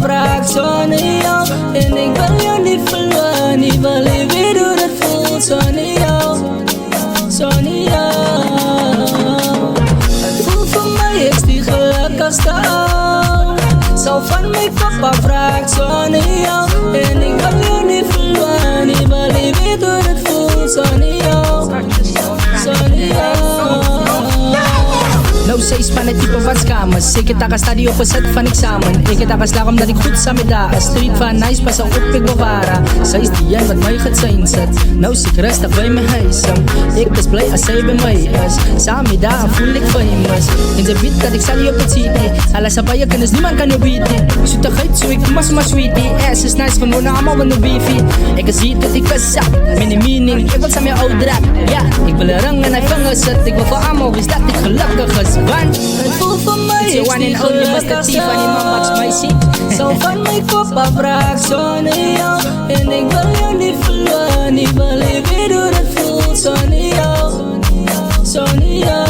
vraagt zonder jou. En ik wil jou niet verloren, niet wil je weet hoe dat voelt zonder jou. Zonder jou. Het voelt voor mij is die gelukkigste ouw. Zal van mijn papa vraagt zonder jou. En ik wil jou niet verloren, niet wil je weet hoe dat voelt zonder jou. Zonder jou. No says van het type van scammers. Ik het daar stadie op een set van examen. Ik het daar daarom dat ik goed samen daar. Street van nice, pas op ik bewaren. Zij is die jij wat mij gaat zijn zet. Nou zit ik rustig bij mijn huis. Ik is blij als zij bij mij is. Samen daar voel ik famous. In de beat dat ik zal je op het city. Alles op je kennis, niemand kan je beaten. Zoetigheid zo ik mas maar sweetie. Ass is nice, gewoon allemaal van de beefy. Ik zie dat ik is zat. Mini meaning, ik wil samen je oud rap. Ja, ik wil een rang en hij vangen zet. Ik wil voor allemaal wist dat ik gelukkig is. Want het voelt voor mij is die gelukkigste Zal van mijn papa vraagt zonder jou. En ik wil jou niet verloren, niet wil je weet hoe dat voelt zonder jou. Zonder jou.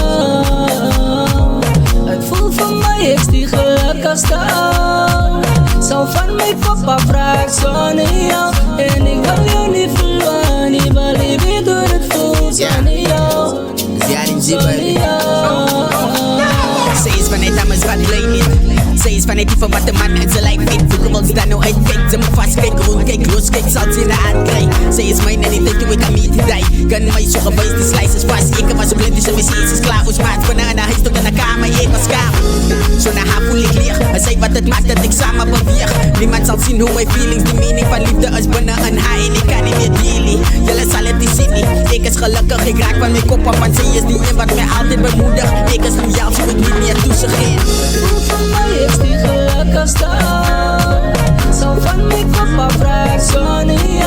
Het voelt voor mij is die gelukkigste ouw. Zal van mijn papa vraagt zonder jou. En ik wil jou niet verloren, niet wil je weet hoe dat voelt zonder jou. Zonder jou. Zij is van het dames wat alleen niet. Zij is van het type wat de man in zijn lijf weet. Vroeger wil ze daar nou uitkijkt. Ze moet vast kijken, rond kijk, los kijk, zal ze in de hand krijgen. Zij is mijn en niet dat ik aan mij te die. Kan mij zo gewijs, die slice is vast. Ik was een blind, dus mijn is klaar. Ons maat van haar huis tot in de kamer, ik was kamer. Zo naar haar voel ik leeg. En zij wat het maakt dat ik samen beweeg. Niemand zal zien hoe mijn feelings, de meaning van liefde is binnen een haar. En ik kan niet meer dealen. Jullie zal het niet zien. Ik is gelukkig, ik raak van mijn kop af. Want zij is die een wat mij altijd bemoedigt. Ik is loyaal, zo ik niet meer toe ze geen. Voor mij is die gelukkigste ouw. Zal van mijn papa vraagt zonder jou.